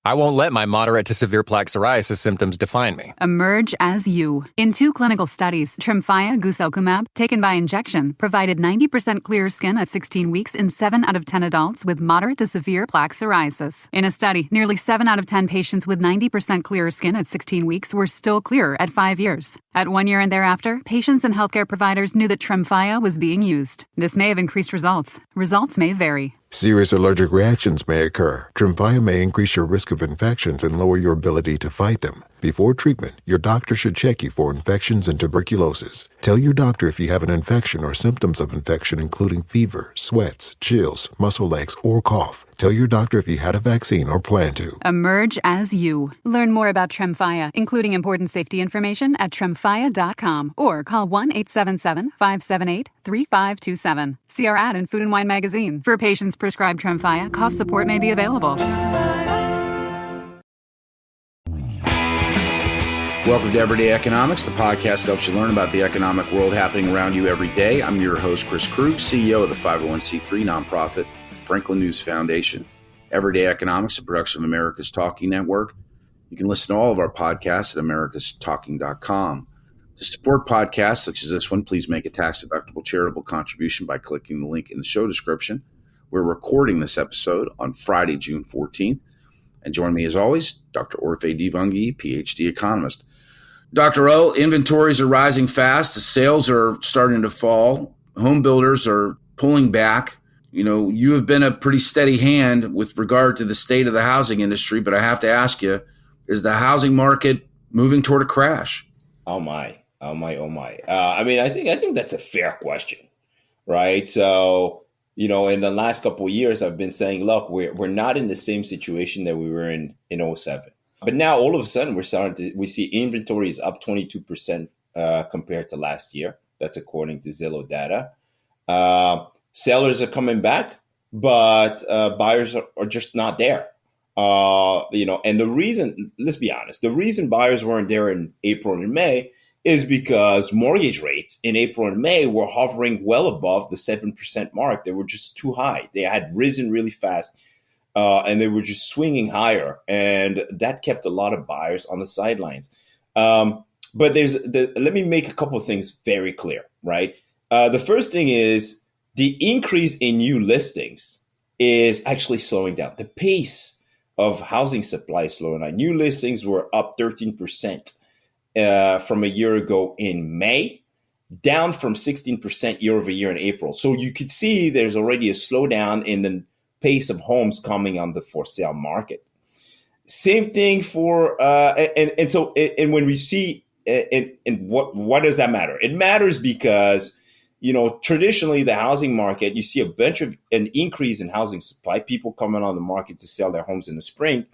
I won't let my moderate to severe plaque psoriasis symptoms define me. Emerge as you. In 2 clinical studies, Tremfya guselkumab, taken by injection, provided 90% clearer skin at 16 weeks in 7 out of 10 adults with moderate to severe plaque psoriasis. In a study, nearly 7 out of 10 patients with 90% clearer skin at 16 weeks were still clearer at 5 years. At 1 year and thereafter, patients and healthcare providers knew that Tremfya was being used. This may have increased results. Results may vary. Serious allergic reactions may occur. Tremfya may increase your risk of infections and lower your ability to fight them. Before treatment, your doctor should check you for infections and tuberculosis. Tell your doctor if you have an infection or symptoms of infection, including fever, sweats, chills, muscle aches, or cough. Tell your doctor if you had a vaccine or plan to. Emerge as you. Learn more about Tremfya, including important safety information at tremfya.com or call 1-877-578-3527. See our ad in Food and Wine magazine. For patients prescribed Tremfya, cost support may be available. Welcome to Everyday Economics, the podcast that helps you learn about the economic world happening around you every day. I'm your host, Chris Krug, CEO of the 501c3 nonprofit Franklin News Foundation. Everyday Economics, a production of America's Talking Network. You can listen to all of our podcasts at americastalking.com. To support podcasts such as this one, please make a tax-deductible charitable contribution by clicking the link in the show description. We're recording this episode on Friday, June 14th. And join me as always, Dr. Orphe Divounguy, PhD economist. Dr. O, inventories are rising fast. The sales are starting to fall. Home builders are pulling back. You know, you have been a pretty steady hand with regard to the state of the housing industry, but I have to ask you, is the housing market moving toward a crash? Oh my. I think that's a fair question, right? So, you know, in the last couple of years, I've been saying, look, we're not in the same situation that we were in 07. But now all of a sudden we see inventories up 22% compared to last year. That's according to Zillow data. Sellers are coming back, but buyers are just not there. And the reason, let's be honest, the reason buyers weren't there in April and May is because mortgage rates in April and May were hovering well above the 7% mark. They were just too high. They had risen really fast. And they were just swinging higher, and that kept a lot of buyers on the sidelines. But let me make a couple of things very clear, right? The first thing is the increase in new listings is actually slowing down. The pace of housing supply is slowing down. New listings were up 13% from a year ago in May, down from 16% year over year in April. So you could see there's already a slowdown in the pace of homes coming on the for sale market. Same thing for and when we see and what does that matter? It matters because, you know, traditionally the housing market, you see an increase in housing supply, people coming on the market to sell their homes in the spring,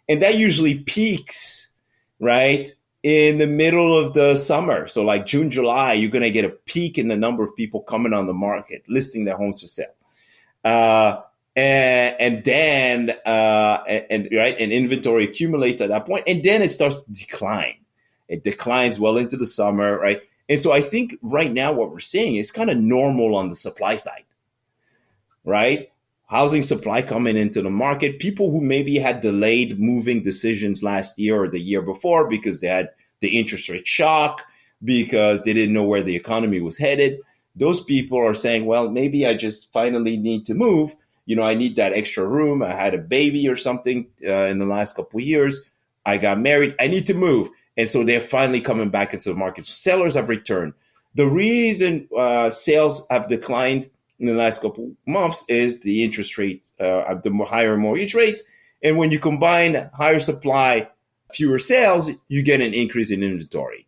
and that usually peaks right in the middle of the summer. So like June, July, you're going to get a peak in the number of people coming on the market listing their homes for sale. And then inventory accumulates at that point, and then it starts to decline. It declines well into the summer, right? And so I think right now what we're seeing is kind of normal on the supply side, right? Housing supply coming into the market, people who maybe had delayed moving decisions last year or the year before because they had the interest rate shock, because they didn't know where the economy was headed. Those people are saying, well, maybe I just finally need to move. You know, I need that extra room. I had a baby or something in the last couple of years. I got married. I need to move. And so they're finally coming back into the market. So sellers have returned. The reason sales have declined in the last couple of months is the interest rate, the higher mortgage rates. And when you combine higher supply, fewer sales, you get an increase in inventory.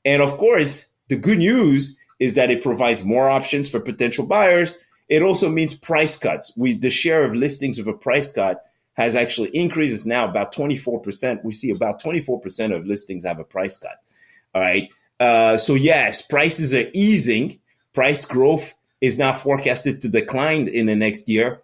And of course, the good news is that it provides more options for potential buyers. It also means price cuts. The share of listings with a price cut has actually increased. It's now about 24%. We see about 24% of listings have a price cut. All right. So yes, prices are easing. Price growth is now forecasted to decline in the next year.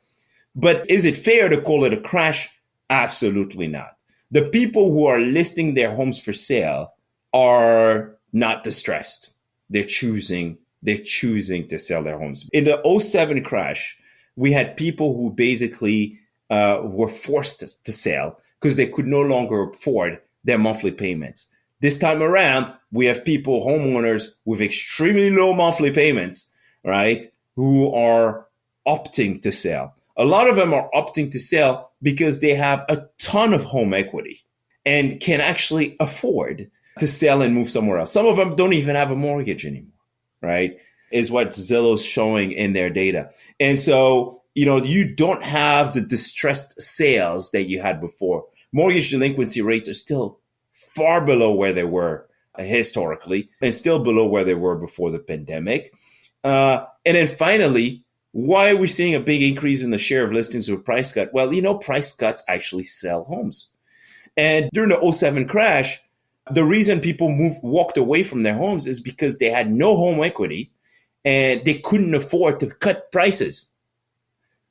But is it fair to call it a crash? Absolutely not. The people who are listing their homes for sale are not distressed. They're choosing to sell their homes. In the 07 crash, we had people who basically were forced to sell because they could no longer afford their monthly payments. This time around, we have people, homeowners with extremely low monthly payments, right, who are opting to sell. A lot of them are opting to sell because they have a ton of home equity and can actually afford to sell and move somewhere else. Some of them don't even have a mortgage anymore, right? Is what Zillow's showing in their data. And so, you don't have the distressed sales that you had before. Mortgage delinquency rates are still far below where they were historically and still below where they were before the pandemic. And then finally, why are we seeing a big increase in the share of listings with price cut? Well, price cuts actually sell homes. And during the 2007 crash, the reason people walked away from their homes is because they had no home equity and they couldn't afford to cut prices.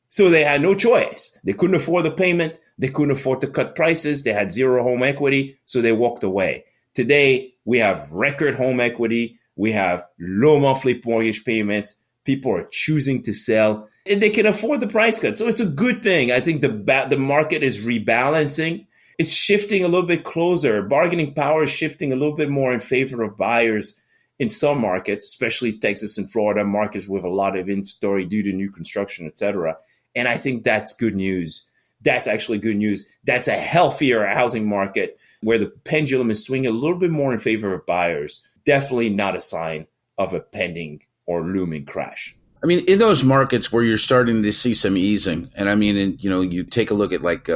So they had no choice. They couldn't afford the payment. They couldn't afford to cut prices. They had zero home equity. So they walked away. Today, we have record home equity. We have low monthly mortgage payments. People are choosing to sell and they can afford the price cut. So it's a good thing. I think the market is rebalancing. It's shifting a little bit closer. Bargaining power is shifting a little bit more in favor of buyers in some markets, especially Texas and Florida, markets with a lot of inventory due to new construction, et cetera. And I think that's good news. That's actually good news. That's a healthier housing market where the pendulum is swinging a little bit more in favor of buyers. Definitely not a sign of a pending or looming crash. I mean, in those markets where you're starting to see some easing, and I mean, you take a look at like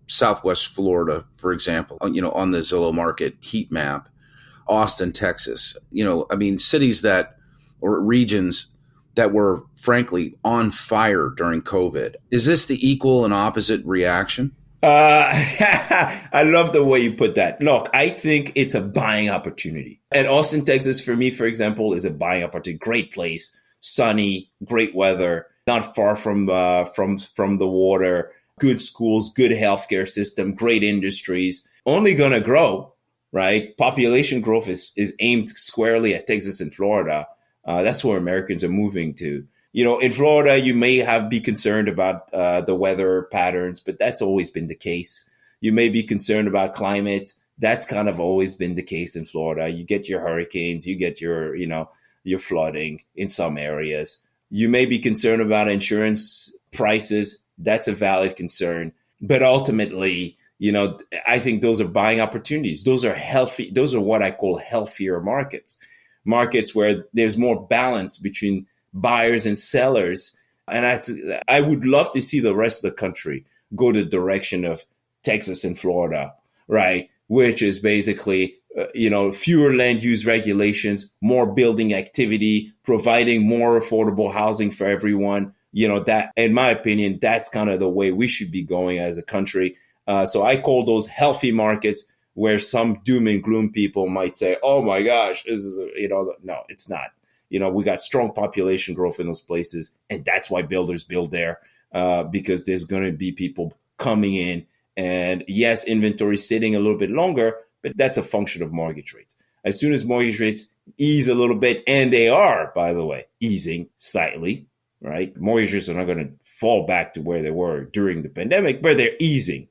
Southwest Florida, for example, on the Zillow market heat map, Austin, Texas, cities or regions that were frankly on fire during COVID. Is this the equal and opposite reaction? I love the way you put that. Look, I think it's a buying opportunity. And Austin, Texas, for me, for example, is a buying opportunity. Great place, sunny, great weather, not far from the water, good schools, good healthcare system, great industries, only going to grow, right? Population growth is aimed squarely at Texas and Florida. That's where Americans are moving to. In Florida, you may be concerned about the weather patterns, but that's always been the case. You may be concerned about climate. That's kind of always been the case in Florida. You get your hurricanes, you get your flooding in some areas. You may be concerned about insurance prices. That's a valid concern. But ultimately, I think those are buying opportunities. Those are healthy. Those are what I call healthier markets where there's more balance between buyers and sellers. And I would love to see the rest of the country go the direction of Texas and Florida, right? Which is basically, fewer land use regulations, more building activity, providing more affordable housing for everyone. That, in my opinion, that's kind of the way we should be going as a country. So I call those healthy markets where some doom and gloom people might say, oh my gosh, this is, no, it's not. We got strong population growth in those places. And that's why builders build there, because there's going to be people coming in. And yes, inventory sitting a little bit longer, but that's a function of mortgage rates. As soon as mortgage rates ease a little bit, and they are, by the way, easing slightly, right? Mortgage rates are not going to fall back to where they were during the pandemic, but they're easing.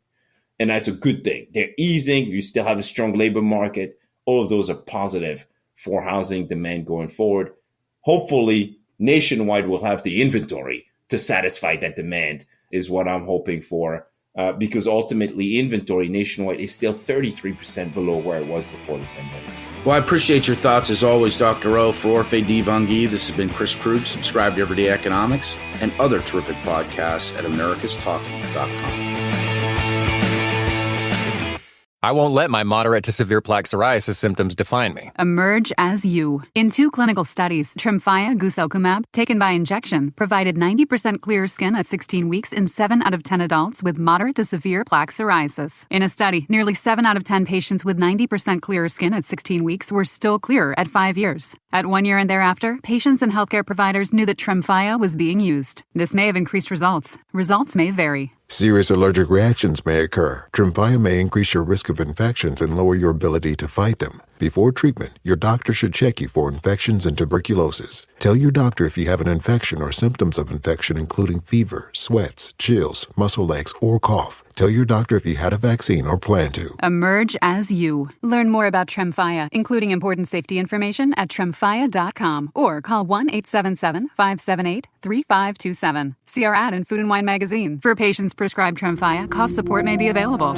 And that's a good thing. They're easing. You still have a strong labor market. All of those are positive for housing demand going forward. Hopefully, nationwide will have the inventory to satisfy that demand is what I'm hoping for. Because ultimately, inventory nationwide is still 33% below where it was before the pandemic. Well, I appreciate your thoughts as always, Dr. O. For Orphe Divounguy, this has been Chris Krug. Subscribe to Everyday Economics and other terrific podcasts at americastalking.com. I won't let my moderate to severe plaque psoriasis symptoms define me. Emerge as you. In 2 clinical studies, Tremfya guselkumab, taken by injection, provided 90% clearer skin at 16 weeks in 7 out of 10 adults with moderate to severe plaque psoriasis. In a study, nearly 7 out of 10 patients with 90% clearer skin at 16 weeks were still clearer at 5 years. At 1 year and thereafter, patients and healthcare providers knew that Tremfya was being used. This may have increased results. Results may vary. Serious allergic reactions may occur. Tremfya may increase your risk of infections and lower your ability to fight them. Before treatment, your doctor should check you for infections and tuberculosis. Tell your doctor if you have an infection or symptoms of infection, including fever, sweats, chills, muscle aches, or cough. Tell your doctor if you had a vaccine or plan to. Emerge as you. Learn more about Tremfya, including important safety information at tremfya.com or call 1-877-578-3527. See our ad in Food and Wine magazine. For patients prescribed Tremfya, cost support may be available.